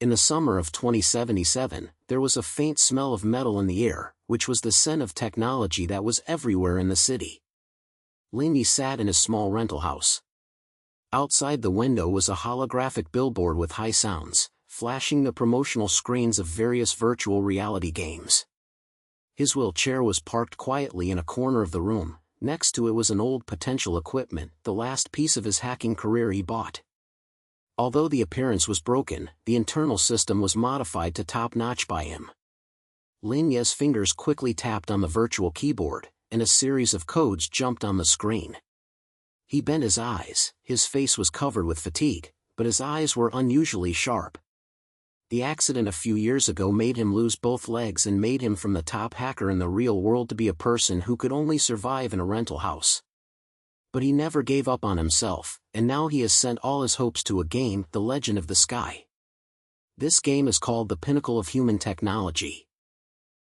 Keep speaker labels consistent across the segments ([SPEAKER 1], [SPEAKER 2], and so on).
[SPEAKER 1] In the summer of 2077, there was a faint smell of metal in the air, which was the scent of technology that was everywhere in the city. Lin Ye sat in his small rental house. Outside the window was a holographic billboard with high sounds, flashing the promotional screens of various virtual reality games. His wheelchair was parked quietly in a corner of the room. Next to it was an old potential equipment, the last piece of his hacking career he bought. Although the appearance was broken, the internal system was modified to top-notch by him. Lin Ye's fingers quickly tapped on the virtual keyboard, and a series of codes jumped on the screen. He bent his eyes. His face was covered with fatigue, but his eyes were unusually sharp. The accident a few years ago made him lose both legs and made him from the top hacker in the real world to be a person who could only survive in a rental house. But he never gave up on himself, and now he has sent all his hopes to a game, The Legend of the Sky. This game is called the pinnacle of human technology.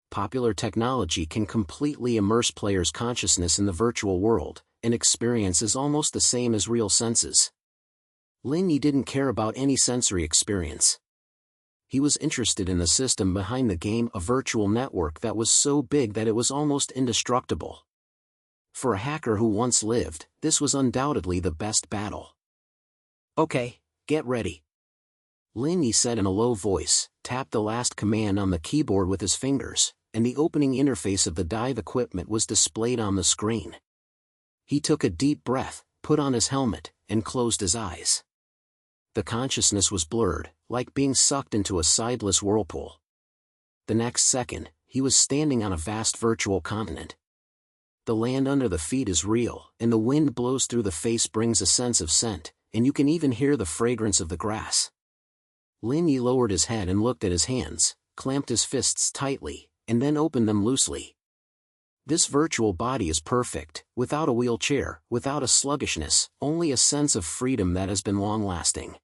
[SPEAKER 1] Popular technology can completely immerse players' consciousness in the virtual world, and experience is almost the same as real senses. Lin Ye didn't care about any sensory experience. He was interested in the system behind the game, a virtual network that was so big that it was almost indestructible. For a hacker who once lived, this was undoubtedly the best battle. "Okay, get ready," Lin Ye said in a low voice, tapped the last command on the keyboard with his fingers, and the opening interface of the dive equipment was displayed on the screen. He took a deep breath, put on his helmet, and closed his eyes. The consciousness was blurred, like being sucked into a sideless whirlpool. The next second, he was standing on a vast virtual continent. The land under the feet is real, and the wind blows through the face brings a sense of scent, and you can even hear the fragrance of the grass. Lin Ye lowered his head and looked at his hands, clamped his fists tightly, and then opened them loosely. This virtual body is perfect, without a wheelchair, without a sluggishness, only a sense of freedom that has been long-lasting.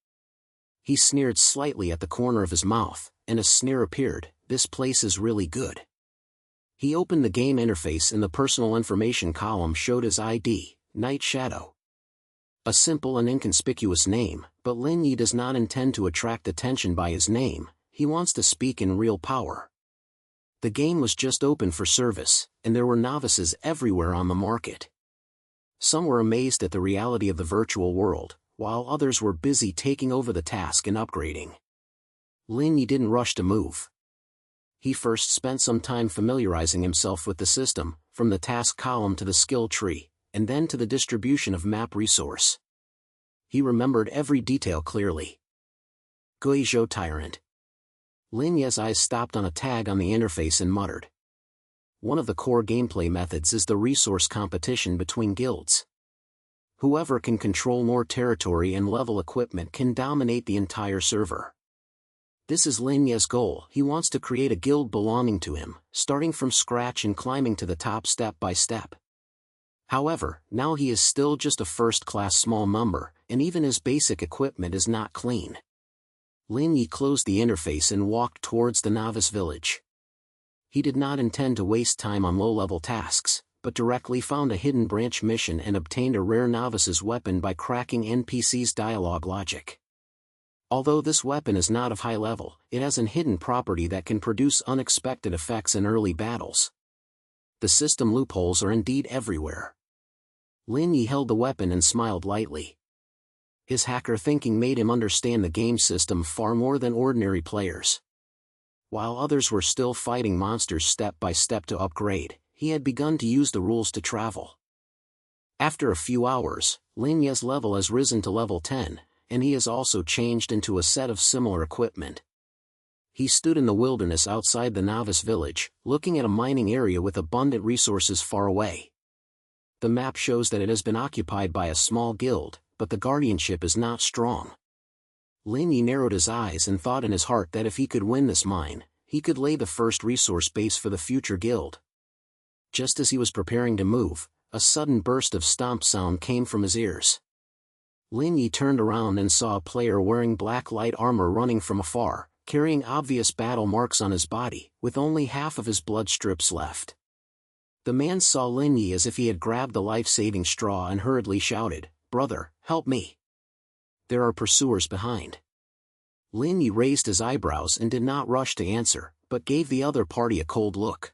[SPEAKER 1] He sneered slightly at the corner of his mouth, and a sneer appeared. "This place is really good." He opened the game interface and the personal information column showed his ID, Night Shadow. A simple and inconspicuous name, but Lin Ye does not intend to attract attention by his name, he wants to speak in real power. The game was just open for service, and there were novices everywhere on the market. Some were amazed at the reality of the virtual world, while others were busy taking over the task and upgrading. Lin Ye didn't rush to move. He first spent some time familiarizing himself with the system, from the task column to the skill tree, and then to the distribution of map resource. He remembered every detail clearly. Guizhou Tyrant. Lin Ye's eyes stopped on a tag on the interface and muttered. One of the core gameplay methods is the resource competition between guilds. Whoever can control more territory and level equipment can dominate the entire server. This is Lin Ye's goal. He wants to create a guild belonging to him, starting from scratch and climbing to the top step by step. However, now he is still just a first-class small number, and even his basic equipment is not clean. Lin Ye closed the interface and walked towards the novice village. He did not intend to waste time on low-level tasks, but directly found a hidden branch mission and obtained a rare novice's weapon by cracking NPC's dialogue logic. Although this weapon is not of high level, it has an hidden property that can produce unexpected effects in early battles. The system loopholes are indeed everywhere. Lin Ye held the weapon and smiled lightly. His hacker thinking made him understand the game system far more than ordinary players. While others were still fighting monsters step by step to upgrade, he had begun to use the rules to travel. After a few hours, Lin Ye's level has risen to level 10, and he has also changed into a set of similar equipment. He stood in the wilderness outside the novice village, looking at a mining area with abundant resources far away. The map shows that it has been occupied by a small guild, but the guardianship is not strong. Lin Ye narrowed his eyes and thought in his heart that if he could win this mine, he could lay the first resource base for the future guild. Just as he was preparing to move, a sudden burst of stomp sound came from his ears. Lin Ye turned around and saw a player wearing black light armor running from afar, carrying obvious battle marks on his body, with only half of his blood strips left. The man saw Lin Ye as if he had grabbed the life-saving straw and hurriedly shouted, "Brother, help me! There are pursuers behind." Lin Ye raised his eyebrows and did not rush to answer, but gave the other party a cold look.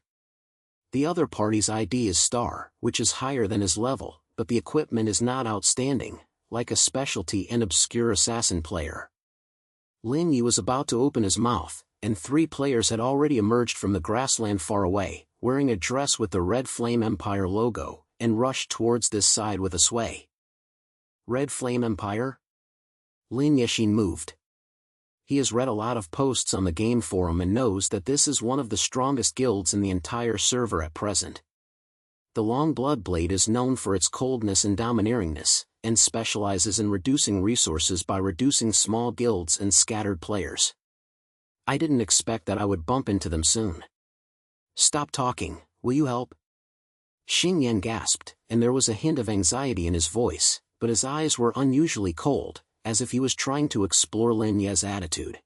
[SPEAKER 1] The other party's ID is Star, which is higher than his level, but the equipment is not outstanding, like a specialty and obscure assassin player. Lin Ye was about to open his mouth, and 3 players had already emerged from the grassland far away, wearing a dress with the Red Flame Empire logo, and rushed towards this side with a sway. Red Flame Empire? Lin Ye moved. He has read a lot of posts on the game forum and knows that this is one of the strongest guilds in the entire server at present. The Long Blood Blade is known for its coldness and domineeringness, and specializes in reducing resources by reducing small guilds and scattered players. I didn't expect that I would bump into them soon. Stop talking, will you help? Xing Yan gasped, and there was a hint of anxiety in his voice, but his eyes were unusually cold, as if he was trying to explore Lin Ye's attitude.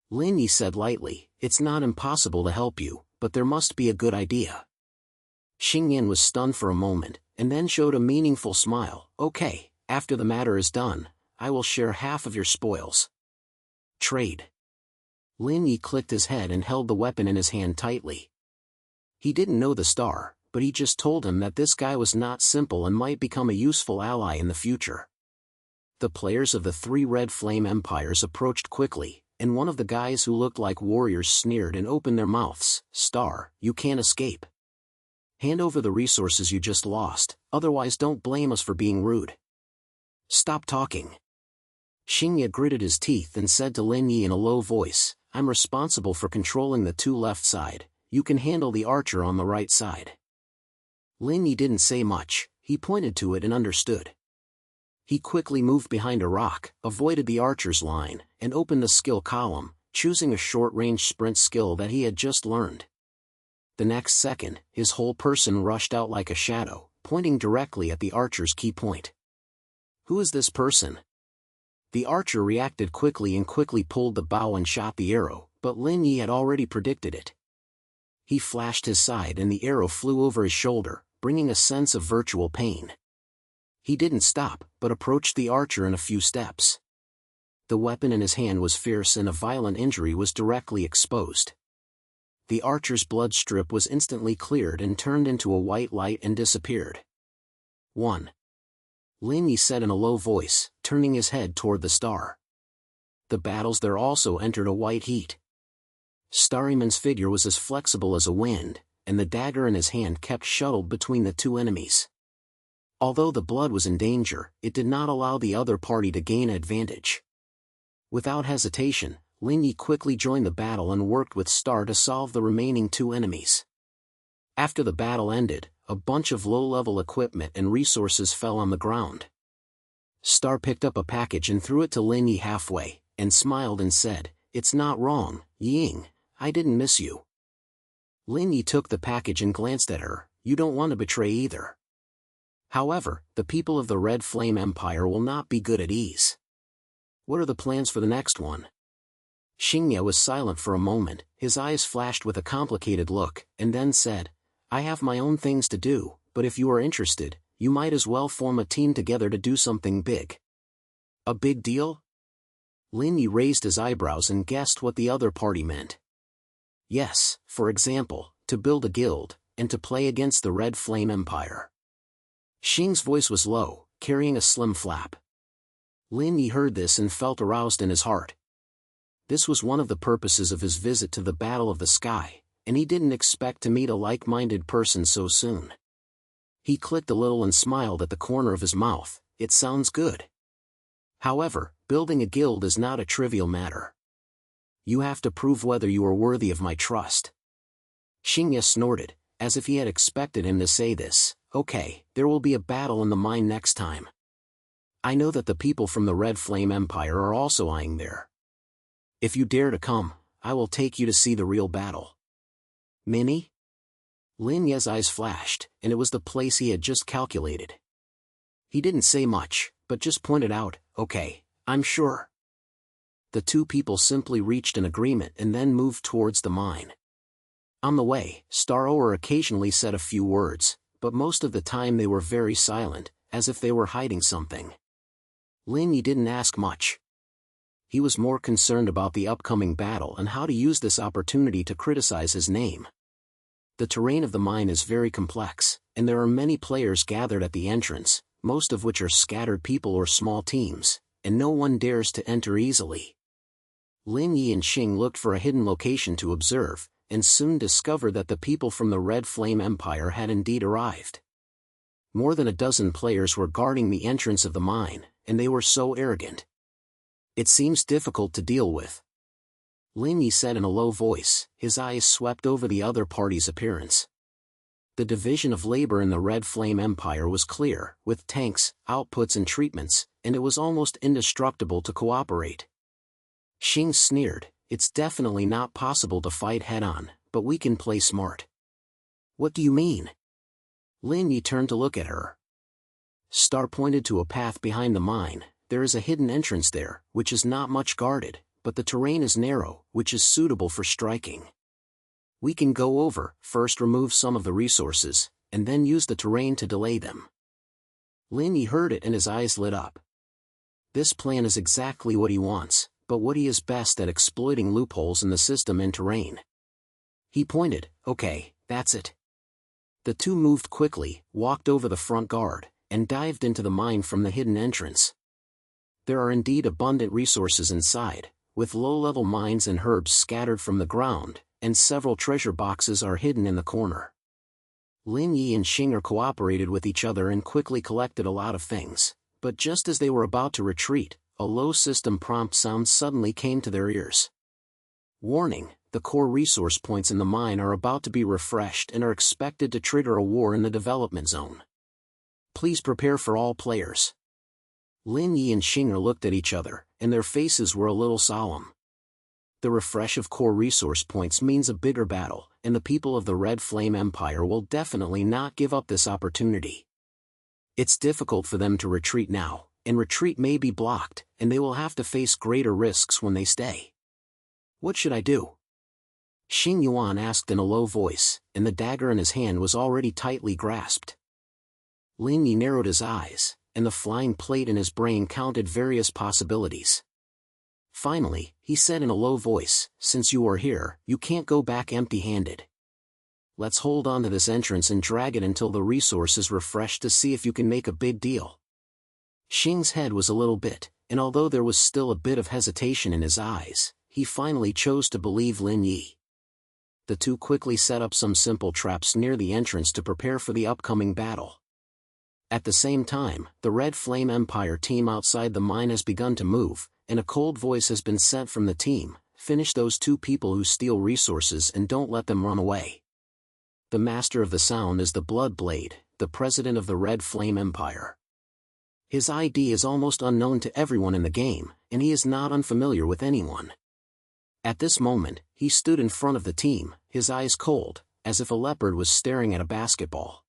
[SPEAKER 1] Lin Ye said lightly, "It's not impossible to help you, but there must be a good idea." Xing Yan was stunned for a moment, and then showed a meaningful smile. "Okay, after the matter is done, I will share half of your spoils." Trade. Lin Ye clicked his head and held the weapon in his hand tightly. He didn't know the Star, but he just told him that this guy was not simple and might become a useful ally in the future. The players of the 3 Red Flame Empires approached quickly, and one of the guys who looked like warriors sneered and opened their mouths. "Star, you can't escape. Hand over the resources you just lost, otherwise don't blame us for being rude." "Stop talking." Xing Ye gritted his teeth and said to Lin Ye in a low voice, "I'm responsible for controlling the 2 left side, you can handle the archer on the right side." Lin Ye didn't say much, he pointed to it and understood. He quickly moved behind a rock, avoided the archer's line, and opened the skill column, choosing a short-range sprint skill that he had just learned. The next second, his whole person rushed out like a shadow, pointing directly at the archer's key point. "Who is this person?" The archer reacted quickly and quickly pulled the bow and shot the arrow, but Lin Ye had already predicted it. He flashed his side and the arrow flew over his shoulder, bringing a sense of virtual pain. He didn't stop, but approached the archer in a few steps. The weapon in his hand was fierce and a violent injury was directly exposed. The archer's blood strip was instantly cleared and turned into a white light and disappeared. 1. Lin Ye said in a low voice, turning his head toward the Star. The battles there also entered a white heat. Starryman's figure was as flexible as a wind, and the dagger in his hand kept shuttled between the 2 enemies. Although the blood was in danger, it did not allow the other party to gain advantage. Without hesitation, Lin Ye quickly joined the battle and worked with Star to solve the remaining 2 enemies. After the battle ended, a bunch of low-level equipment and resources fell on the ground. Star picked up a package and threw it to Lin Ye halfway, and smiled and said, "It's not wrong, Ying, I didn't miss you." Lin Ye took the package and glanced at her. "You don't want to betray either. However, the people of the Red Flame Empire will not be good at ease. What are the plans for the next one?" Xing Ye was silent for a moment, his eyes flashed with a complicated look, and then said, "I have my own things to do, but if you are interested, you might as well form a team together to do something big." "A big deal?" Lin Ye raised his eyebrows and guessed what the other party meant. "Yes, for example, to build a guild, and to play against the Red Flame Empire." Xing's voice was low, carrying a slim flap. Lin Ye heard this and felt aroused in his heart. This was one of the purposes of his visit to the Battle of the Sky, and he didn't expect to meet a like-minded person so soon. He clicked a little and smiled at the corner of his mouth. "It sounds good. However, building a guild is not a trivial matter. You have to prove whether you are worthy of my trust." Xing Ye snorted, as if he had expected him to say this. "Okay, there will be a battle in the mine next time. I know that the people from the Red Flame Empire are also eyeing there. If you dare to come, I will take you to see the real battle." "Mini?" Lin Ye's eyes flashed, and it was the place he had just calculated. He didn't say much, but just pointed out, "Okay, I'm sure." The 2 people simply reached an agreement and then moved towards the mine. On the way, Star occasionally said a few words, but most of the time they were very silent, as if they were hiding something. Lin Ye didn't ask much. he was more concerned about the upcoming battle and how to use this opportunity to criticize his name. The terrain of the mine is very complex, and there are many players gathered at the entrance, most of which are scattered people or small teams, and no one dares to enter easily. Lin Ye and Xing looked for a hidden location to observe, and soon discovered that the people from the Red Flame Empire had indeed arrived. More than a dozen players were guarding the entrance of the mine, and they were so arrogant. It seems difficult to deal with, Lin Ye said in a low voice, his eyes swept over the other party's appearance. The division of labor in the Red Flame Empire was clear, with tanks, outputs and treatments, and it was almost indestructible to cooperate. Xing sneered, it's definitely not possible to fight head-on, but we can play smart. What do you mean? Lin Ye turned to look at her. Star pointed to a path behind the mine. There is a hidden entrance there, which is not much guarded, but the terrain is narrow, which is suitable for striking. We can go over, first remove some of the resources, and then use the terrain to delay them. Lin Ye heard it and his eyes lit up. This plan is exactly what he wants, but what he is best at exploiting loopholes in the system and terrain. He pointed, okay, that's it. The two moved quickly, walked over the front guard, and dived into the mine from the hidden entrance. There are indeed abundant resources inside, with low-level mines and herbs scattered from the ground, and several treasure boxes are hidden in the corner. Lin Ye and Xing cooperated with each other and quickly collected a lot of things, but just as they were about to retreat, a low system prompt sound suddenly came to their ears. Warning, the core resource points in the mine are about to be refreshed and are expected to trigger a war in the development zone. Please prepare for all players. Lin Ye and Xing looked at each other, and their faces were a little solemn. The refresh of core resource points means a bigger battle, and the people of the Red Flame Empire will definitely not give up this opportunity. It's difficult for them to retreat now, and retreat may be blocked, and they will have to face greater risks when they stay. What should I do? Xing Yuan asked in a low voice, and the dagger in his hand was already tightly grasped. Lin Ye narrowed his eyes, and the flying plate in his brain counted various possibilities. Finally, he said in a low voice, since you are here, you can't go back empty-handed. Let's hold on to this entrance and drag it until the resource is refreshed to see if you can make a big deal. Xing's head was a little bit, and although there was still a bit of hesitation in his eyes, he finally chose to believe Lin Ye. The two quickly set up some simple traps near the entrance to prepare for the upcoming battle. At the same time, the Red Flame Empire team outside the mine has begun to move, and a cold voice has been sent from the team, finish those two people who steal resources and don't let them run away. The master of the sound is the Blood Blade, the president of the Red Flame Empire. His ID is almost unknown to everyone in the game, and he is not unfamiliar with anyone. At this moment, he stood in front of the team, his eyes cold, as if a leopard was staring at a basketball.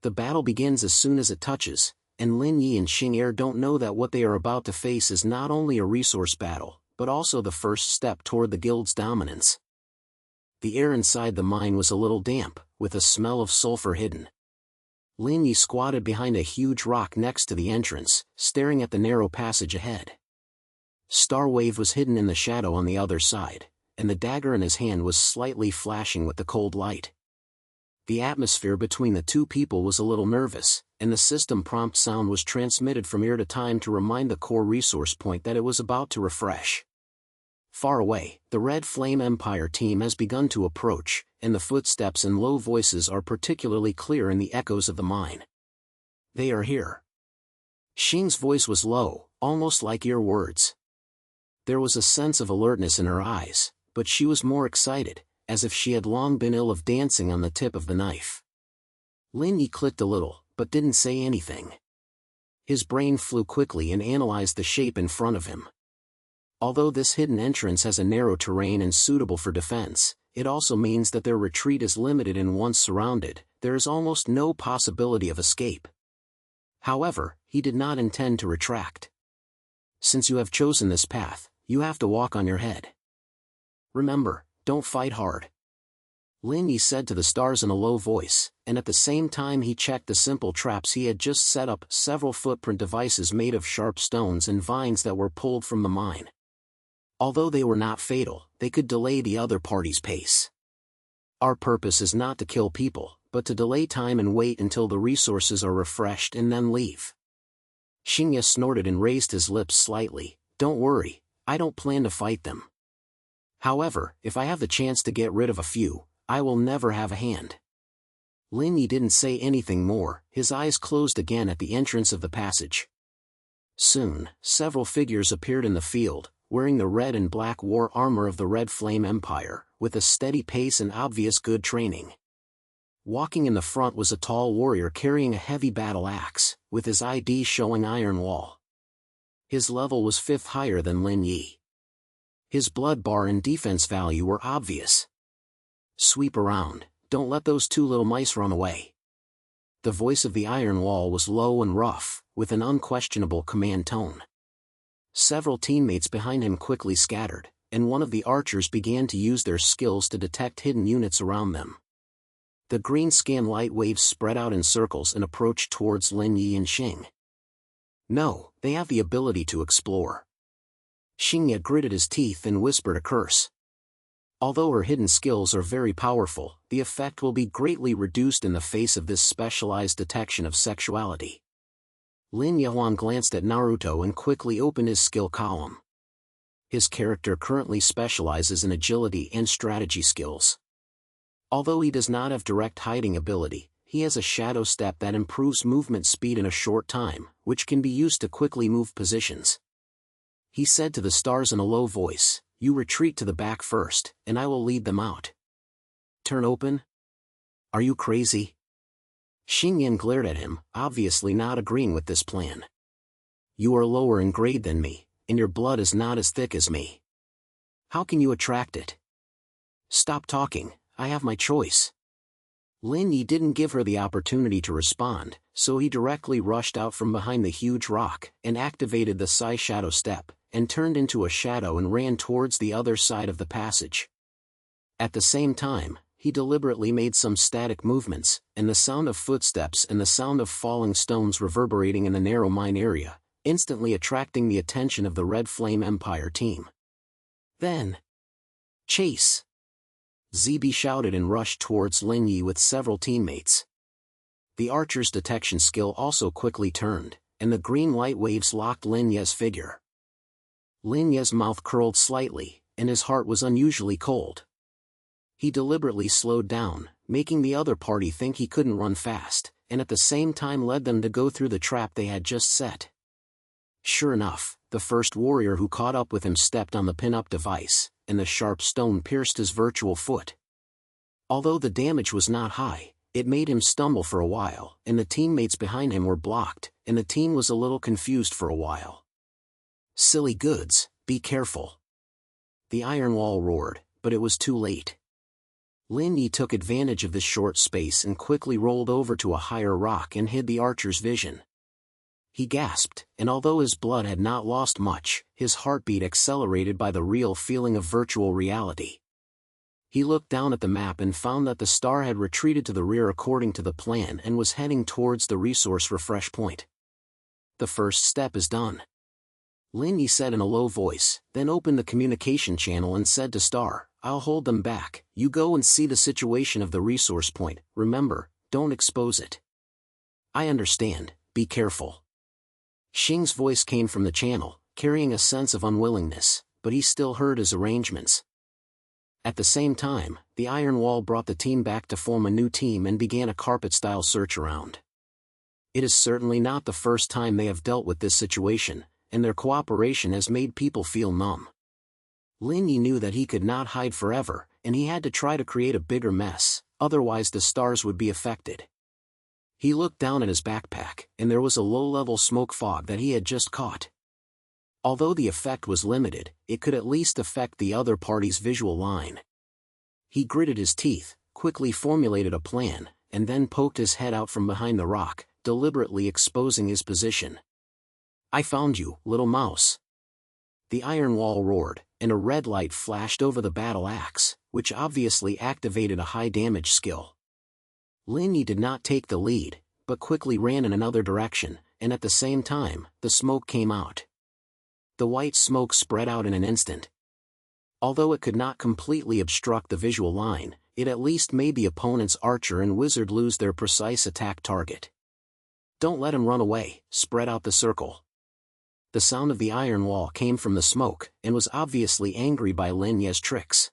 [SPEAKER 1] The battle begins as soon as it touches, and Lin Ye and Xing don't know that what they are about to face is not only a resource battle, but also the first step toward the guild's dominance. The air inside the mine was a little damp, with a smell of sulfur hidden. Lin Ye squatted behind a huge rock next to the entrance, staring at the narrow passage ahead. Star Wave was hidden in the shadow on the other side, and the dagger in his hand was slightly flashing with the cold light. The atmosphere between the two people was a little nervous, and the system prompt sound was transmitted from ear to time to remind the core resource point that it was about to refresh. Far away, the Red Flame Empire team has begun to approach, and the footsteps and low voices are particularly clear in the echoes of the mine. They are here. Xing's voice was low, almost like ear words. There was a sense of alertness in her eyes, but she was more excited, as if she had long been ill of dancing on the tip of the knife. Lin Ye clicked a little, but didn't say anything. His brain flew quickly and analyzed the shape in front of him. Although this hidden entrance has a narrow terrain and suitable for defense, it also means that their retreat is limited and once surrounded, there is almost no possibility of escape. However, he did not intend to retract. Since you have chosen this path, you have to walk on your head. Remember, don't fight hard. Lin Ye said to the stars in a low voice, and at the same time he checked the simple traps he had just set up, several footprint devices made of sharp stones and vines that were pulled from the mine. Although they were not fatal, they could delay the other party's pace. Our purpose is not to kill people, but to delay time and wait until the resources are refreshed and then leave. Lin Ye snorted and raised his lips slightly. Don't worry, I don't plan to fight them. However, if I have the chance to get rid of a few, I will never have a hand. Lin Ye didn't say anything more, his eyes closed again at the entrance of the passage. Soon, several figures appeared in the field, wearing the red and black war armor of the Red Flame Empire, with a steady pace and obvious good training. Walking in the front was a tall warrior carrying a heavy battle axe, with his ID showing Iron Wall. His level was 5th higher than Lin Ye. His blood bar and defense value were obvious. Sweep around, don't let those two little mice run away. The voice of the Iron Wall was low and rough, with an unquestionable command tone. Several teammates behind him quickly scattered, and one of the archers began to use their skills to detect hidden units around them. The green scan light waves spread out in circles and approached towards Lin Ye and Xing. No, they have the ability to explore. Lin Ye gritted his teeth and whispered a curse. Although her hidden skills are very powerful, the effect will be greatly reduced in the face of this specialized detection of sexuality. Lin Ye glanced at Naruto and quickly opened his skill column. His character currently specializes in agility and strategy skills. Although he does not have direct hiding ability, he has a shadow step that improves movement speed in a short time, which can be used to quickly move positions. He said to the stars in a low voice, "You retreat to the back first, and I will lead them out." Turn open? Are you crazy? Lin Ye glared at him, obviously not agreeing with this plan. You are lower in grade than me, and your blood is not as thick as me. How can you attract it? Stop talking, I have my choice. Lin Ye didn't give her the opportunity to respond, so he directly rushed out from behind the huge rock, and activated the Psi Shadow Step, and turned into a shadow and ran towards the other side of the passage. At the same time, he deliberately made some static movements, and the sound of footsteps and the sound of falling stones reverberating in the narrow mine area, instantly attracting the attention of the Red Flame Empire team. Then, chase! ZB shouted and rushed towards Lin Ye with several teammates. The archer's detection skill also quickly turned, and the green light waves locked Lin Ye's figure. Lin Ye's mouth curled slightly, and his heart was unusually cold. He deliberately slowed down, making the other party think he couldn't run fast, and at the same time led them to go through the trap they had just set. Sure enough, the first warrior who caught up with him stepped on the pin-up device, and the sharp stone pierced his virtual foot. Although the damage was not high, it made him stumble for a while, and the teammates behind him were blocked, and the team was a little confused for a while. Silly goods, be careful. The Iron Wall roared, but it was too late. Lin Ye took advantage of this short space and quickly rolled over to a higher rock and hid the archer's vision. He gasped, and although his blood had not lost much, his heartbeat accelerated by the real feeling of virtual reality. He looked down at the map and found that the star had retreated to the rear according to the plan and was heading towards the resource refresh point. The first step is done. Lin Ye said in a low voice, then opened the communication channel and said to Star, "I'll hold them back, you go and see the situation of the resource point, remember, don't expose it." "I understand, be careful." Xing's voice came from the channel, carrying a sense of unwillingness, but he still heard his arrangements. At the same time, the Iron Wall brought the team back to form a new team and began a carpet-style search around. It is certainly not the first time they have dealt with this situation, and their cooperation has made people feel numb. Lin Ye knew that he could not hide forever, and he had to try to create a bigger mess, otherwise the stars would be affected. He looked down at his backpack, and there was a low-level smoke fog that he had just caught. Although the effect was limited, it could at least affect the other party's visual line. He gritted his teeth, quickly formulated a plan, and then poked his head out from behind the rock, deliberately exposing his position. "I found you, little mouse." The Iron Wall roared, and a red light flashed over the battle axe, which obviously activated a high-damage skill. Lin Ye did not take the lead, but quickly ran in another direction, and at the same time, the smoke came out. The white smoke spread out in an instant. Although it could not completely obstruct the visual line, it at least made the opponent's archer and wizard lose their precise attack target. Don't let him run away, spread out the circle. The sound of the iron wall came from the smoke, and was obviously angry by Lin Ye's tricks.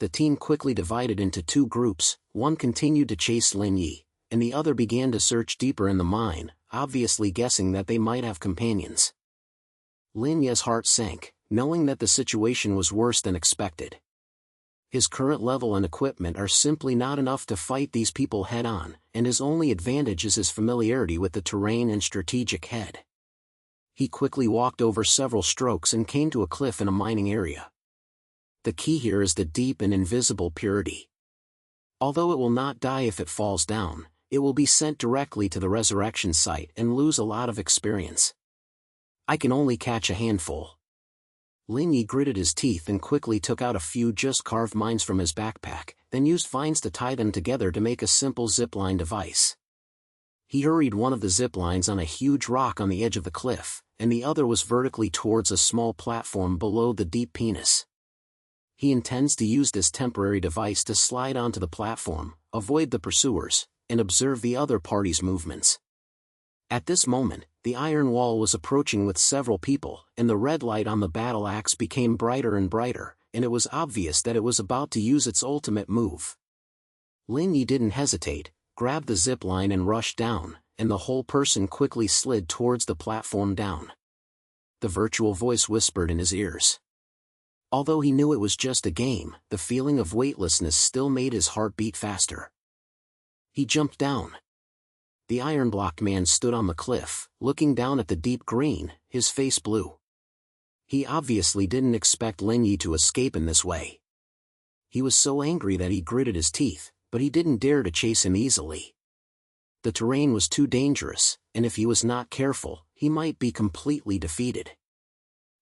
[SPEAKER 1] The team quickly divided into two groups, one continued to chase Lin Ye, and the other began to search deeper in the mine, obviously guessing that they might have companions. Lin Ye's heart sank, knowing that the situation was worse than expected. His current level and equipment are simply not enough to fight these people head-on, and his only advantage is his familiarity with the terrain and strategic head. He quickly walked over several strokes and came to a cliff in a mining area. The key here is the deep and invisible purity. Although it will not die if it falls down, it will be sent directly to the resurrection site and lose a lot of experience. I can only catch a handful. Lin Ye gritted his teeth and quickly took out a few just carved mines from his backpack, then used vines to tie them together to make a simple zipline device. He hurried one of the ziplines on a huge rock on the edge of the cliff, and the other was vertically towards a small platform below the deep penis. He intends to use this temporary device to slide onto the platform, avoid the pursuers, and observe the other party's movements. At this moment, the iron wall was approaching with several people, and the red light on the battle axe became brighter and brighter, and it was obvious that it was about to use its ultimate move. Lin Ye didn't hesitate, grabbed the zip line and rushed down, and the whole person quickly slid towards the platform down. The virtual voice whispered in his ears. Although he knew it was just a game, the feeling of weightlessness still made his heart beat faster. He jumped down. The iron-blocked man stood on the cliff, looking down at the deep green, his face blue. He obviously didn't expect Lin Ye to escape in this way. He was so angry that he gritted his teeth, but he didn't dare to chase him easily. The terrain was too dangerous, and if he was not careful, he might be completely defeated.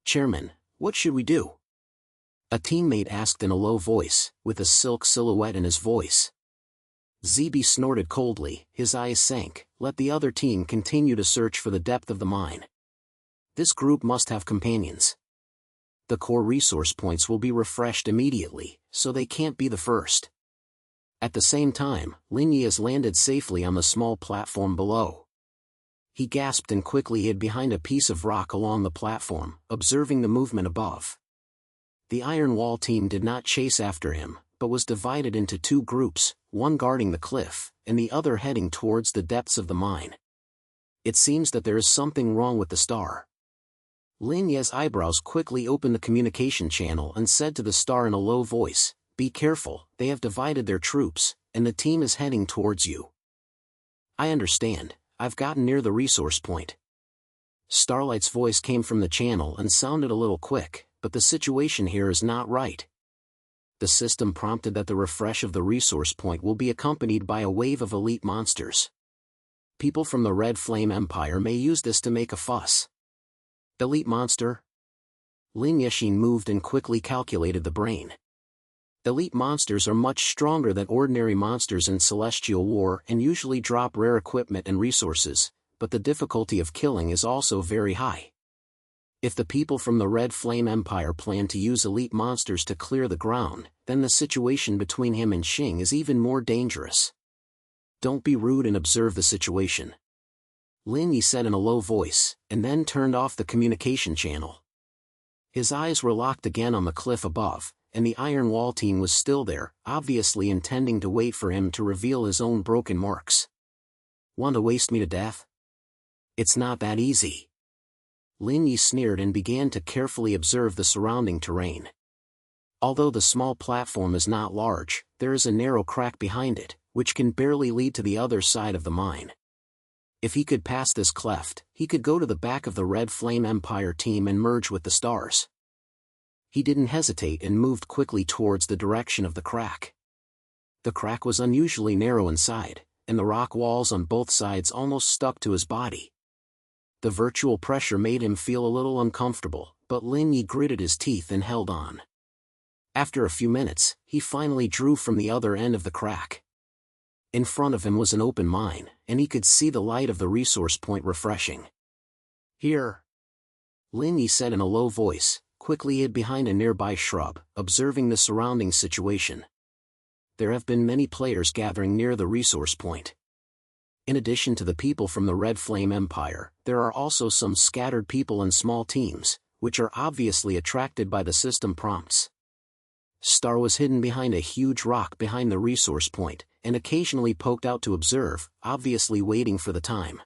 [SPEAKER 1] "Chairman, what should we do?" a teammate asked in a low voice, with a silk silhouette in his voice. ZB snorted coldly, his eyes sank. Let the other team continue to search for the depth of the mine. This group must have companions. The core resource points will be refreshed immediately, so they can't be the first. At the same time, Lin Ye has landed safely on the small platform below. He gasped and quickly hid behind a piece of rock along the platform, observing the movement above. The Iron Wall team did not chase after him, but was divided into two groups, one guarding the cliff, and the other heading towards the depths of the mine. It seems that there is something wrong with the star. Lin Ye's eyebrows quickly opened the communication channel and said to the star in a low voice, "Be careful, they have divided their troops, and the team is heading towards you." "I understand, I've gotten near the resource point." Starlight's voice came from the channel and sounded a little quick, but the situation here is not right. The system prompted that the refresh of the resource point will be accompanied by a wave of elite monsters. People from the Red Flame Empire may use this to make a fuss. Elite monster? Lin Ye moved and quickly calculated the brain. Elite monsters are much stronger than ordinary monsters in Celestial War and usually drop rare equipment and resources, but the difficulty of killing is also very high. If the people from the Red Flame Empire plan to use elite monsters to clear the ground, then the situation between him and Xing is even more dangerous. "Don't be rude and observe the situation," Lin Ye said in a low voice, and then turned off the communication channel. His eyes were locked again on the cliff above, and the Iron Wall team was still there, obviously intending to wait for him to reveal his own broken marks. "Want to waste me to death? It's not that easy." Lin Ye sneered and began to carefully observe the surrounding terrain. Although the small platform is not large, there is a narrow crack behind it, which can barely lead to the other side of the mine. If he could pass this cleft, he could go to the back of the Red Flame Empire team and merge with the stars. He didn't hesitate and moved quickly towards the direction of the crack. The crack was unusually narrow inside, and the rock walls on both sides almost stuck to his body. The virtual pressure made him feel a little uncomfortable, but Lin Ye gritted his teeth and held on. After a few minutes, he finally drew from the other end of the crack. In front of him was an open mine, and he could see the light of the resource point refreshing. "Here," Lin Ye said in a low voice, quickly hid behind a nearby shrub, observing the surrounding situation. There have been many players gathering near the resource point. In addition to the people from the Red Flame Empire, there are also some scattered people in small teams, which are obviously attracted by the system prompts. Star was hidden behind a huge rock behind the resource point, and occasionally poked out to observe, obviously waiting for the time.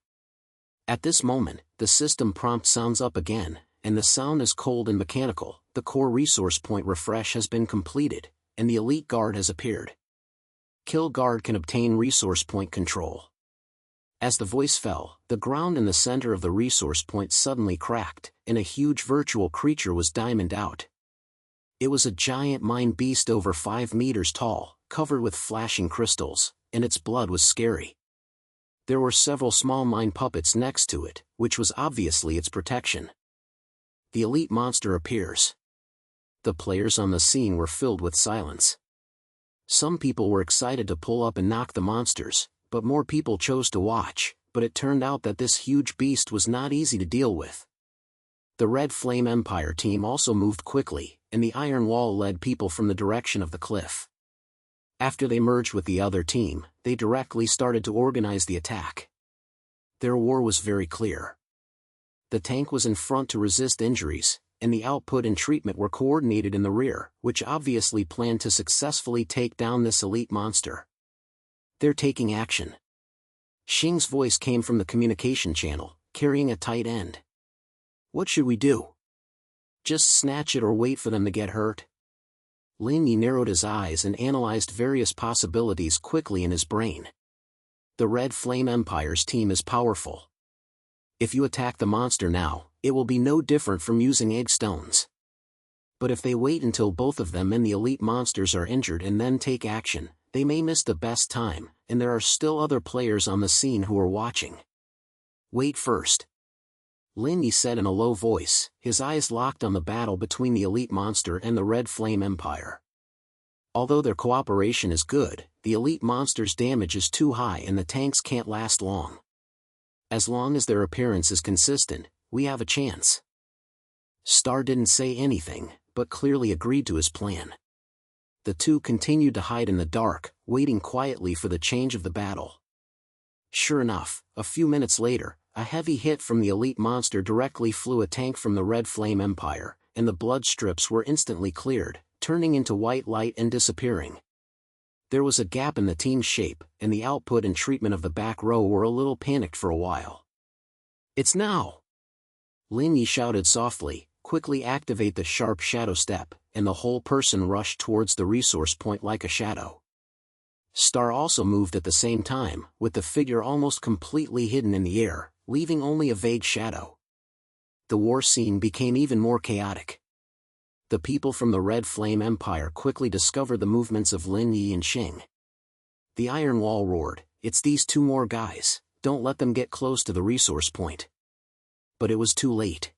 [SPEAKER 1] At this moment, the system prompt sounds up again, and the sound is cold and mechanical. The core resource point refresh has been completed, and the elite guard has appeared. Kill guard can obtain resource point control. As the voice fell, the ground in the center of the resource point suddenly cracked, and a huge virtual creature was diamonded out. It was a giant mine beast over 5 meters tall, covered with flashing crystals, and its blood was scary. There were several small mine puppets next to it, which was obviously its protection. The elite monster appears. The players on the scene were filled with silence. Some people were excited to pull up and knock the monsters, but more people chose to watch, but it turned out that this huge beast was not easy to deal with. The Red Flame Empire team also moved quickly, and the Iron Wall led people from the direction of the cliff. After they merged with the other team, they directly started to organize the attack. Their war was very clear. The tank was in front to resist injuries, and the output and treatment were coordinated in the rear, which obviously planned to successfully take down this elite monster. They're taking action. Xing's voice came from the communication channel, carrying a tight end. What should we do? Just snatch it or wait for them to get hurt? Lin Ye narrowed his eyes and analyzed various possibilities quickly in his brain. The Red Flame Empire's team is powerful. If you attack the monster now, it will be no different from using egg stones. But if they wait until both of them and the elite monsters are injured and then take action, they may miss the best time, and there are still other players on the scene who are watching. Wait first. Lin Ye said in a low voice, his eyes locked on the battle between the elite monster and the Red Flame Empire. Although their cooperation is good, the elite monster's damage is too high and the tanks can't last long. As long as their appearance is consistent, we have a chance. Star didn't say anything, but clearly agreed to his plan. The two continued to hide in the dark, waiting quietly for the change of the battle. Sure enough, a few minutes later, a heavy hit from the elite monster directly flew a tank from the Red Flame Empire, and the blood strips were instantly cleared, turning into white light and disappearing. There was a gap in the team's shape, and the output and treatment of the back row were a little panicked for a while. It's now! Lin Ye shouted softly, quickly activate the sharp shadow step, and the whole person rushed towards the resource point like a shadow. Star also moved at the same time, with the figure almost completely hidden in the air, leaving only a vague shadow. The war scene became even more chaotic. The people from the Red Flame Empire quickly discovered the movements of Lin Ye and Xing. The Iron Wall roared, "It's these two more guys, don't let them get close to the resource point." But it was too late.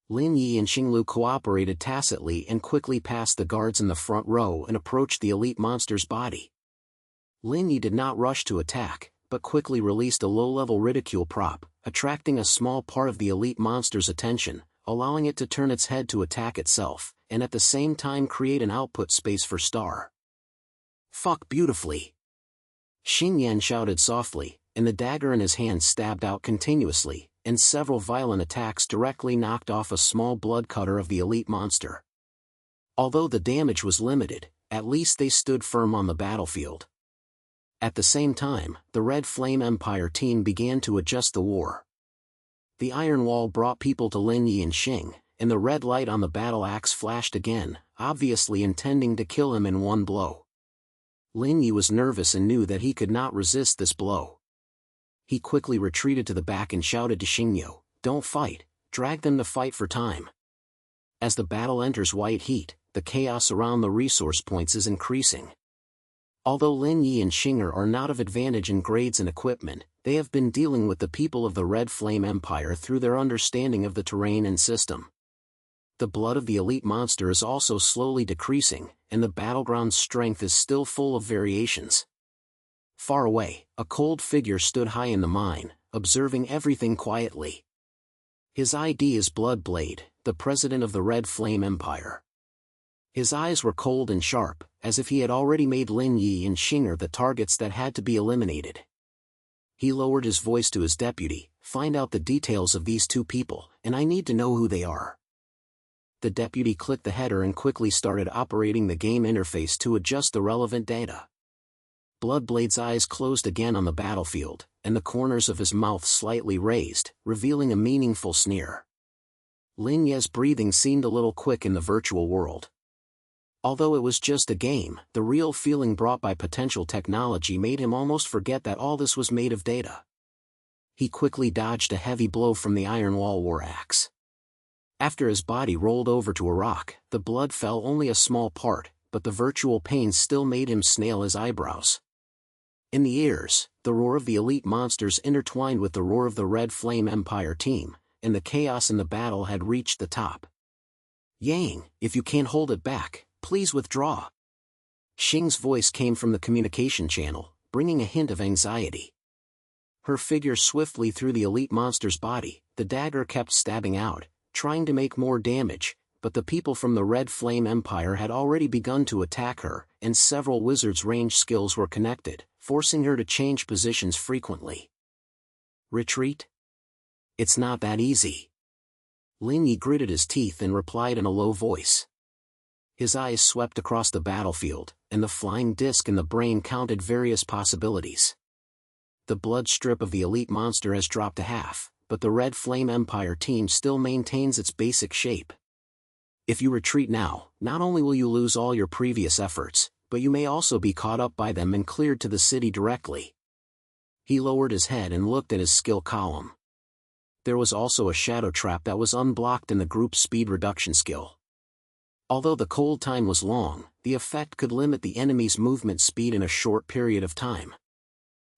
[SPEAKER 1] Lin Ye and Xinglu cooperated tacitly and quickly passed the guards in the front row and approached the elite monster's body. Lin Ye did not rush to attack, but quickly released a low-level ridicule prop, attracting a small part of the elite monster's attention, allowing it to turn its head to attack itself, and at the same time create an output space for Star. Fuck beautifully! Xing Yan shouted softly, and the dagger in his hand stabbed out continuously, and several violent attacks directly knocked off a small blood cutter of the elite monster. Although the damage was limited, at least they stood firm on the battlefield. At the same time, the Red Flame Empire team began to adjust the war. The Iron Wall brought people to Lin Ye and Xing, and the red light on the battle axe flashed again, obviously intending to kill him in one blow. Lin Ye was nervous and knew that he could not resist this blow. He quickly retreated to the back and shouted to Xingyu, "Don't fight, drag them to fight for time." As the battle enters white heat, the chaos around the resource points is increasing. Although Lin Ye and Xinger are not of advantage in grades and equipment, they have been dealing with the people of the Red Flame Empire through their understanding of the terrain and system. The blood of the elite monster is also slowly decreasing, and the battleground's strength is still full of variations. Far away, a cold figure stood high in the mine, observing everything quietly. His ID is Bloodblade, the president of the Red Flame Empire. His eyes were cold and sharp, as if he had already made Lin Ye and Xinger the targets that had to be eliminated. He lowered his voice to his deputy, "Find out the details of these two people, and I need to know who they are." The deputy clicked the header and quickly started operating the game interface to adjust the relevant data. Bloodblade's eyes closed again on the battlefield, and the corners of his mouth slightly raised, revealing a meaningful sneer. Lin Ye's breathing seemed a little quick in the virtual world. Although it was just a game, the real feeling brought by potential technology made him almost forget that all this was made of data. He quickly dodged a heavy blow from the Iron Wall war axe. After his body rolled over to a rock, the blood fell only a small part, but the virtual pain still made him snail his eyebrows. In the ears, the roar of the elite monsters intertwined with the roar of the Red Flame Empire team, and the chaos in the battle had reached the top. "Yang, if you can't hold it back, please withdraw." Xing's voice came from the communication channel, bringing a hint of anxiety. Her figure swiftly through the elite monster's body, the dagger kept stabbing out, trying to make more damage, but the people from the Red Flame Empire had already begun to attack her, and several wizards' range skills were connected, forcing her to change positions frequently. "Retreat? It's not that easy." Lin Ye gritted his teeth and replied in a low voice. His eyes swept across the battlefield, and the flying disc in the brain counted various possibilities. The blood strip of the elite monster has dropped to half, but the Red Flame Empire team still maintains its basic shape. If you retreat now, not only will you lose all your previous efforts, but you may also be caught up by them and cleared to the city directly. He lowered his head and looked at his skill column. There was also a shadow trap that was unblocked in the group's speed reduction skill. Although the cold time was long, the effect could limit the enemy's movement speed in a short period of time.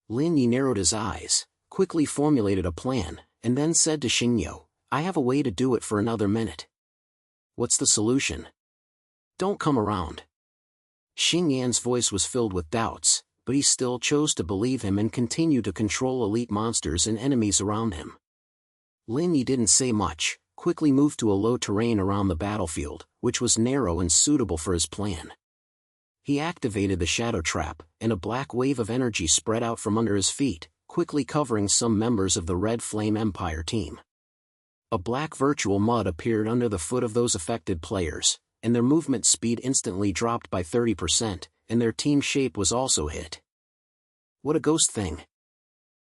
[SPEAKER 1] Lin Ye narrowed his eyes, quickly formulated a plan, and then said to Xingyo, "I have a way to do it for another minute." "What's the solution?" "Don't come around." Xingyan's voice was filled with doubts, but he still chose to believe him and continue to control elite monsters and enemies around him. Lin Ye didn't say much, quickly moved to a low terrain around the battlefield, which was narrow and suitable for his plan. He activated the shadow trap, and a black wave of energy spread out from under his feet, quickly covering some members of the Red Flame Empire team. A black virtual mud appeared under the foot of those affected players, and their movement speed instantly dropped by 30%, and their team shape was also hit. "What a ghost thing!"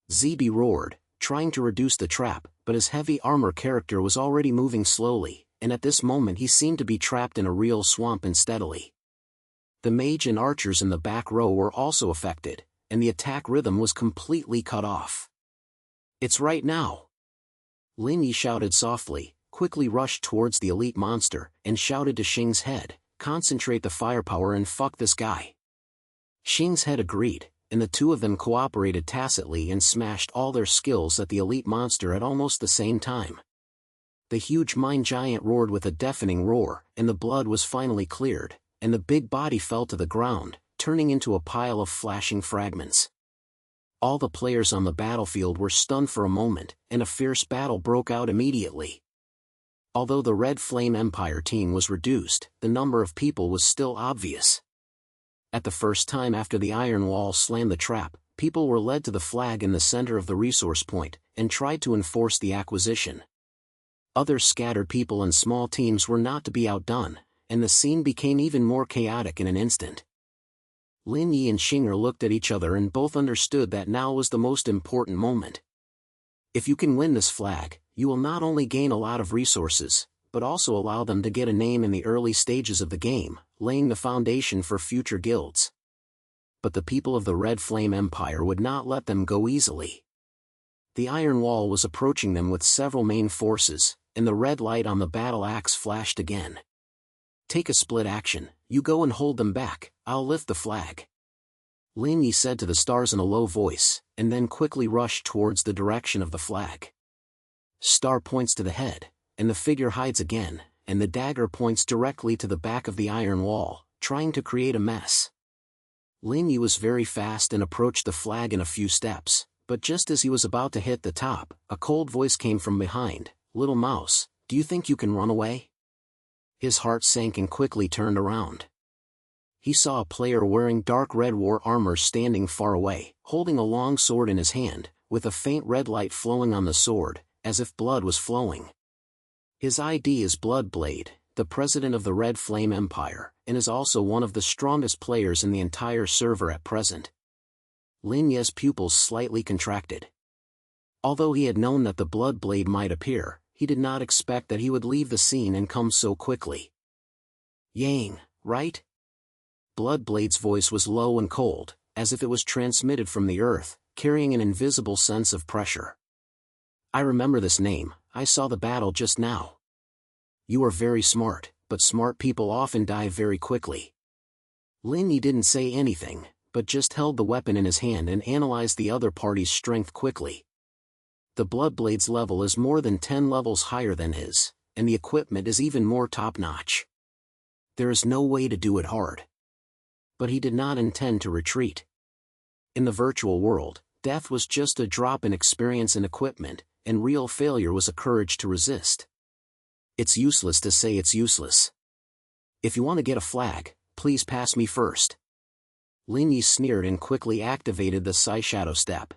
[SPEAKER 1] ZB roared, trying to reduce the trap, but his heavy armor character was already moving slowly, and at this moment he seemed to be trapped in a real swamp unsteadily. The mage and archers in the back row were also affected, and the attack rhythm was completely cut off. "It's right now!" Lin Ye shouted softly, quickly rushed towards the elite monster, and shouted to Xing's head, "Concentrate the firepower and fuck this guy." Xing's head agreed, and the two of them cooperated tacitly and smashed all their skills at the elite monster at almost the same time. The huge mine giant roared with a deafening roar, and the blood was finally cleared, and the big body fell to the ground, turning into a pile of flashing fragments. All the players on the battlefield were stunned for a moment, and a fierce battle broke out immediately. Although the Red Flame Empire team was reduced, the number of people was still obvious. At the first time after the Iron Wall slammed the trap, people were led to the flag in the center of the resource point, and tried to enforce the acquisition. Other scattered people and small teams were not to be outdone, and the scene became even more chaotic in an instant. Lin Ye and Xinger looked at each other and both understood that now was the most important moment. If you can win this flag, you will not only gain a lot of resources, but also allow them to get a name in the early stages of the game, laying the foundation for future guilds. But the people of the Red Flame Empire would not let them go easily. The Iron Wall was approaching them with several main forces, and the red light on the battle axe flashed again. "Take a split action, you go and hold them back, I'll lift the flag." Lin Ye said to the stars in a low voice, and then quickly rushed towards the direction of the flag. Star points to the head, and the figure hides again, and the dagger points directly to the back of the Iron Wall, trying to create a mess. Lin Ye was very fast and approached the flag in a few steps, but just as he was about to hit the top, a cold voice came from behind, "Little mouse, do you think you can run away?" His heart sank and quickly turned around. He saw a player wearing dark red war armor standing far away, holding a long sword in his hand, with a faint red light flowing on the sword, as if blood was flowing. His ID is Bloodblade, the president of the Red Flame Empire, and is also one of the strongest players in the entire server at present. Lin Ye's pupils slightly contracted. Although he had known that the Bloodblade might appear, he did not expect that he would leave the scene and come so quickly. "Yang, right?" Bloodblade's voice was low and cold, as if it was transmitted from the earth, carrying an invisible sense of pressure. "I remember this name, I saw the battle just now." "You are very smart, but smart people often die very quickly." Lin Ye didn't say anything, but just held the weapon in his hand and analyzed the other party's strength quickly. The Bloodblade's level is more than 10 levels higher than his, and the equipment is even more top-notch. There is no way to do it hard. But he did not intend to retreat. In the virtual world, death was just a drop in experience and equipment, and real failure was a courage to resist. It's useless to say it's useless. "If you want to get a flag, please pass me first." Lin Ye sneered and quickly activated the Psi Shadow Step.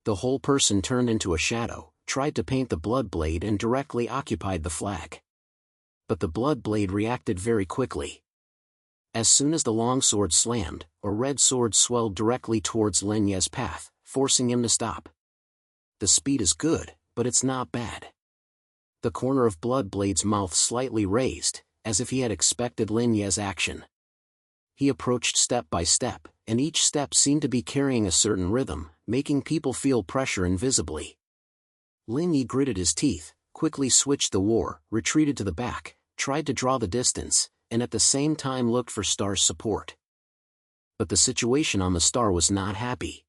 [SPEAKER 1] The whole person turned into a shadow, tried to paint the Bloodblade and directly occupied the flag. But the Bloodblade reacted very quickly. As soon as the long sword slammed, a red sword swelled directly towards Lin Ye's path, forcing him to stop. The speed is good, but it's not bad. The corner of Bloodblade's mouth slightly raised, as if he had expected Lin Ye's action. He approached step by step, and each step seemed to be carrying a certain rhythm, making people feel pressure invisibly. Lin Ye gritted his teeth, quickly switched the war, retreated to the back, tried to draw the distance, and at the same time looked for Star's support. But the situation on the Star was not happy.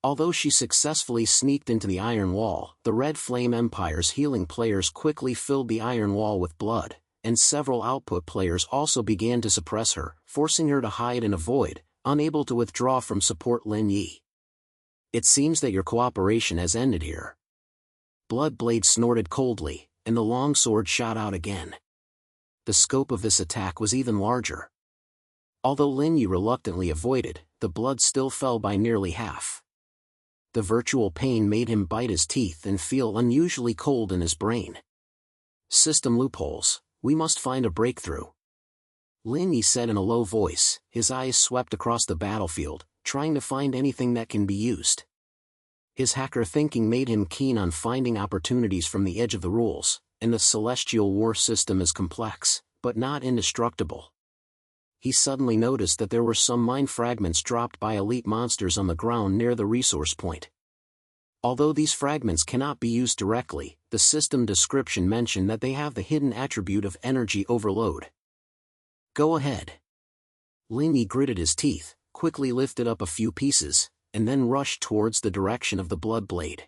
[SPEAKER 1] Although she successfully sneaked into the Iron Wall, the Red Flame Empire's healing players quickly filled the Iron Wall with blood, and several output players also began to suppress her, forcing her to hide and avoid, unable to withdraw from support Lin Ye. "It seems that your cooperation has ended here." Bloodblade snorted coldly, and the long sword shot out again. The scope of this attack was even larger. Although Lin Ye reluctantly avoided, the blood still fell by nearly half. The virtual pain made him bite his teeth and feel unusually cold in his brain. "System loopholes, we must find a breakthrough." Lin Ye said in a low voice, his eyes swept across the battlefield, trying to find anything that can be used. His hacker thinking made him keen on finding opportunities from the edge of the rules, and the celestial war system is complex, but not indestructible. He suddenly noticed that there were some mine fragments dropped by elite monsters on the ground near the resource point. Although these fragments cannot be used directly, the system description mentioned that they have the hidden attribute of energy overload. "Go ahead." Lin Ye gritted his teeth, quickly lifted up a few pieces, and then rushed towards the direction of the Bloodblade.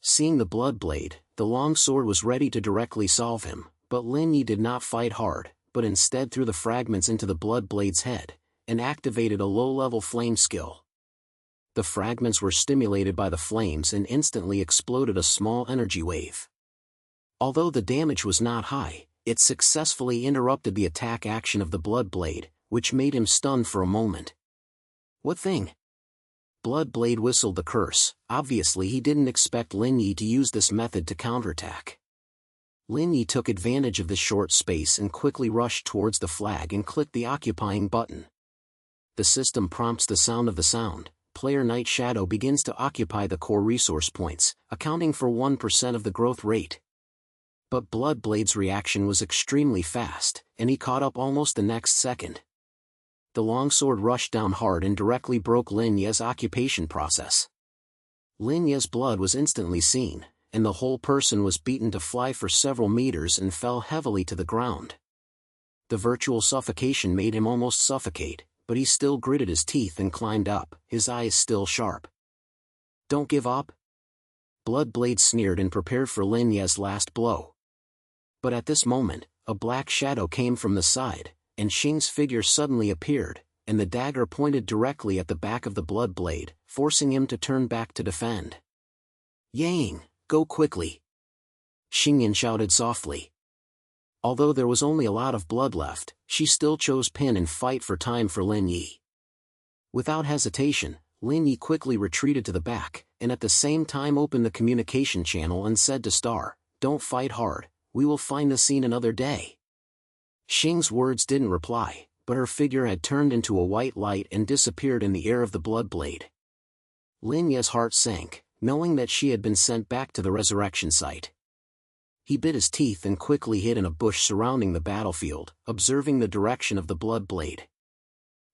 [SPEAKER 1] Seeing the Bloodblade, the long sword was ready to directly solve him, but Lin Ye did not fight hard, but instead threw the fragments into the Bloodblade's head, and activated a low-level flame skill. The fragments were stimulated by the flames and instantly exploded a small energy wave. Although the damage was not high, it successfully interrupted the attack action of the Bloodblade, which made him stunned for a moment. "What thing?" Bloodblade whistled the curse. Obviously he didn't expect Lin Ye to use this method to counterattack. Lin Ye took advantage of this short space and quickly rushed towards the flag and clicked the occupying button. The system prompts the sound of the sound. Player Night Shadow begins to occupy the core resource points, accounting for 1% of the growth rate. But Bloodblade's reaction was extremely fast, and he caught up almost the next second. The longsword rushed down hard and directly broke Lin Ye's occupation process. Lin Ye's blood was instantly seen, and the whole person was beaten to fly for several meters and fell heavily to the ground. The virtual suffocation made him almost suffocate, but he still gritted his teeth and climbed up, his eyes still sharp. "Don't give up?" Bloodblade sneered and prepared for Lin Ye's last blow. But at this moment, a black shadow came from the side, and Xing's figure suddenly appeared, and the dagger pointed directly at the back of the Bloodblade, forcing him to turn back to defend. "Yang, go quickly." Xingyan shouted softly. Although there was only a lot of blood left, she still chose pin and fight for time for Lin Ye. Without hesitation, Lin Ye quickly retreated to the back, and at the same time opened the communication channel and said to Star, "Don't fight hard, we will find the scene another day." Xing's words didn't reply, but her figure had turned into a white light and disappeared in the air of the blood blade. Lin Ye's heart sank, knowing that she had been sent back to the resurrection site. He bit his teeth and quickly hid in a bush surrounding the battlefield, observing the direction of the blood blade.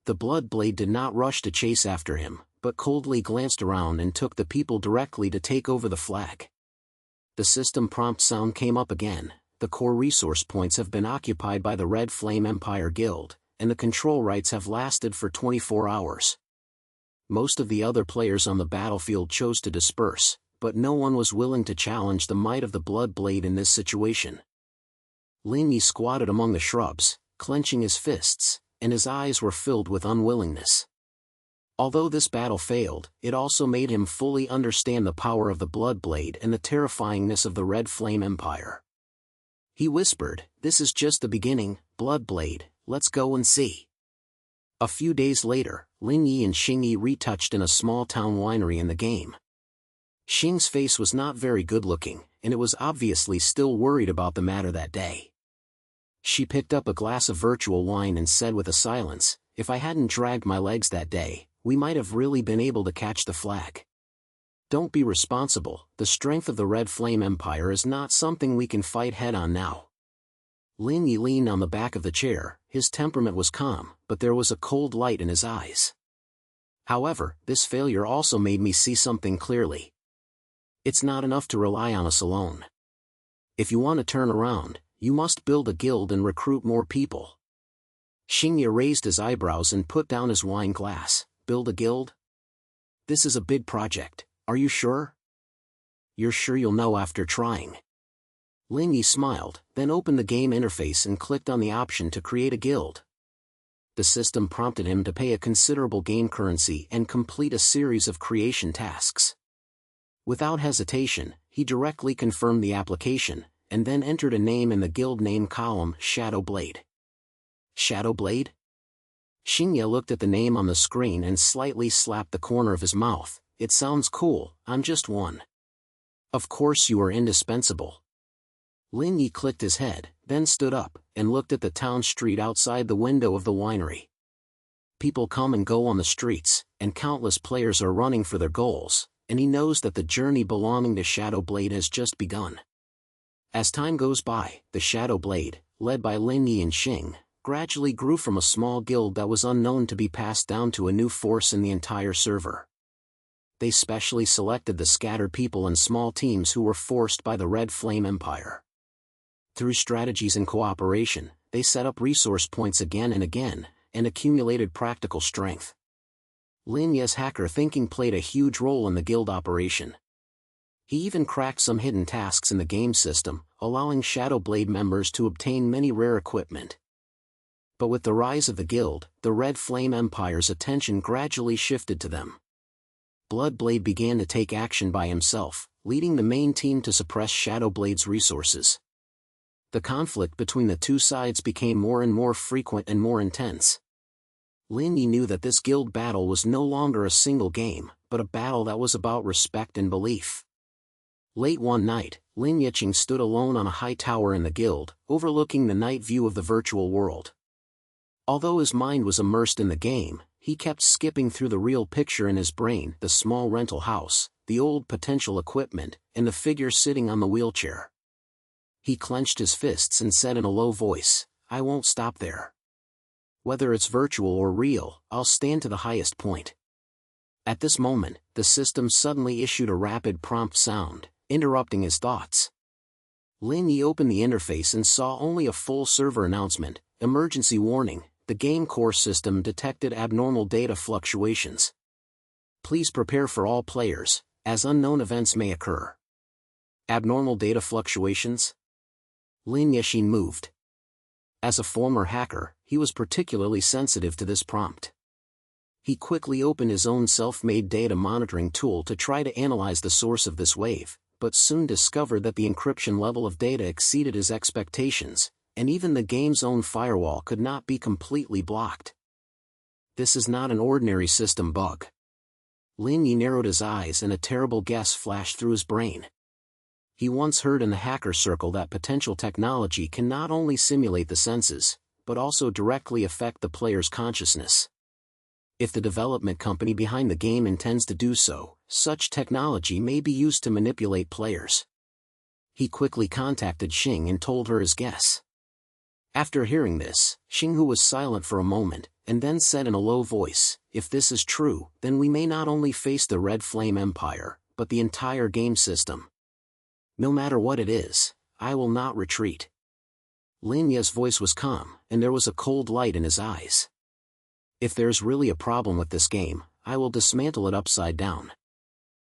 [SPEAKER 1] The blood blade did not rush to chase after him, but coldly glanced around and took the people directly to take over the flag. The system prompt sound came up again. The core resource points have been occupied by the Red Flame Empire Guild, and the control rights have lasted for 24 hours. Most of the other players on the battlefield chose to disperse, but no one was willing to challenge the might of the blood blade in this situation. Lin Ye squatted among the shrubs, clenching his fists, and his eyes were filled with unwillingness. Although this battle failed, it also made him fully understand the power of the blood blade and the terrifyingness of the Red Flame Empire. He whispered, "This is just the beginning, blood blade, let's go and see." A few days later, Lin Ye and Xing Yi retouched in a small-town winery in the game. Xing's face was not very good-looking, and it was obviously still worried about the matter that day. She picked up a glass of virtual wine and said with a silence, "If I hadn't dragged my legs that day, we might have really been able to catch the flag. Don't be responsible, the strength of the Red Flame Empire is not something we can fight head-on now." Lin Ye leaned on the back of the chair. His temperament was calm, but there was a cold light in his eyes. "However, this failure also made me see something clearly. It's not enough to rely on us alone. If you want to turn around, you must build a guild and recruit more people." Xing Ye raised his eyebrows and put down his wine glass. "Build a guild? This is a big project, are you sure?" "You're sure you'll know after trying." Lin Ye smiled, then opened the game interface and clicked on the option to create a guild. The system prompted him to pay a considerable game currency and complete a series of creation tasks. Without hesitation, he directly confirmed the application, and then entered a name in the guild name column, Shadow Blade. Shadow Blade? Xing Ye looked at the name on the screen and slightly slapped the corner of his mouth. "It sounds cool, I'm just one." "Of course you are indispensable." Lin Ye clicked his head, then stood up, and looked at the town street outside the window of the winery. People come and go on the streets, and countless players are running for their goals, and he knows that the journey belonging to Shadow Blade has just begun. As time goes by, the Shadow Blade, led by Lin Ye and Xing, gradually grew from a small guild that was unknown to be passed down to a new force in the entire server. They specially selected the scattered people and small teams who were forced by the Red Flame Empire. Through strategies and cooperation, they set up resource points again and again, and accumulated practical strength. Lin Ye's hacker thinking played a huge role in the guild operation. He even cracked some hidden tasks in the game system, allowing Shadow Blade members to obtain many rare equipment. But with the rise of the guild, the Red Flame Empire's attention gradually shifted to them. Bloodblade began to take action by himself, leading the main team to suppress Shadow Blade's resources. The conflict between the two sides became more and more frequent and more intense. Lin Ye knew that this guild battle was no longer a single game, but a battle that was about respect and belief. Late one night, Lin Yiqing stood alone on a high tower in the guild, overlooking the night view of the virtual world. Although his mind was immersed in the game, he kept skipping through the real picture in his brain: the small rental house, the old potential equipment, and the figure sitting on the wheelchair. He clenched his fists and said in a low voice, "I won't stop there. Whether it's virtual or real, I'll stand to the highest point." At this moment, the system suddenly issued a rapid prompt sound, interrupting his thoughts. Lin Ye opened the interface and saw only a full server announcement: "Emergency warning, the game core system detected abnormal data fluctuations. Please prepare for all players, as unknown events may occur." Abnormal data fluctuations? Lin Ye moved. As a former hacker, he was particularly sensitive to this prompt. He quickly opened his own self-made data monitoring tool to try to analyze the source of this wave, but soon discovered that the encryption level of data exceeded his expectations, and even the game's own firewall could not be completely blocked. This is not an ordinary system bug. Lin Ye narrowed his eyes and a terrible guess flashed through his brain. He once heard in the hacker circle that potential technology can not only simulate the senses, but also directly affect the player's consciousness. If the development company behind the game intends to do so, such technology may be used to manipulate players. He quickly contacted Xing and told her his guess. After hearing this, Xinghu was silent for a moment, and then said in a low voice, "If this is true, then we may not only face the Red Flame Empire, but the entire game system. No matter what it is, I will not retreat." Lin Ye's voice was calm, and there was a cold light in his eyes. "If there's really a problem with this game, I will dismantle it upside down."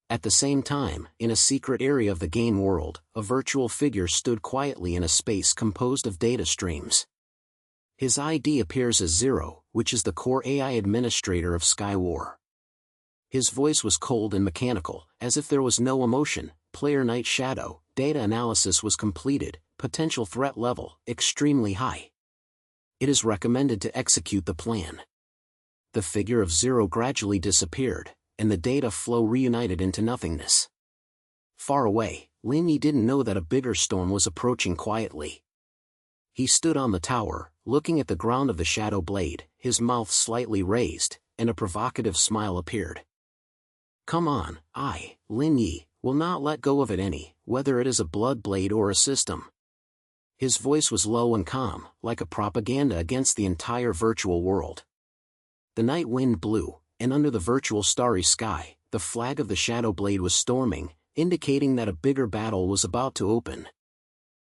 [SPEAKER 1] At the same time, in a secret area of the game world, a virtual figure stood quietly in a space composed of data streams. His ID appears as Zero, which is the core AI administrator of Skywar. His voice was cold and mechanical, as if there was no emotion. Player Night Shadow, data analysis was completed, potential threat level, extremely high. It is recommended to execute the plan. The figure of Zero gradually disappeared, and the data flow reunited into nothingness. Far away, Lin Ye didn't know that a bigger storm was approaching quietly. He stood on the tower, looking at the ground of the Shadow Blade, his mouth slightly raised, and a provocative smile appeared. "Come on, Lin Ye, will not let go of it whether it is a blood blade or a system." His voice was low and calm, like a propaganda against the entire virtual world. The night wind blew, and under the virtual starry sky, the flag of the Shadow Blade was storming, indicating that a bigger battle was about to open.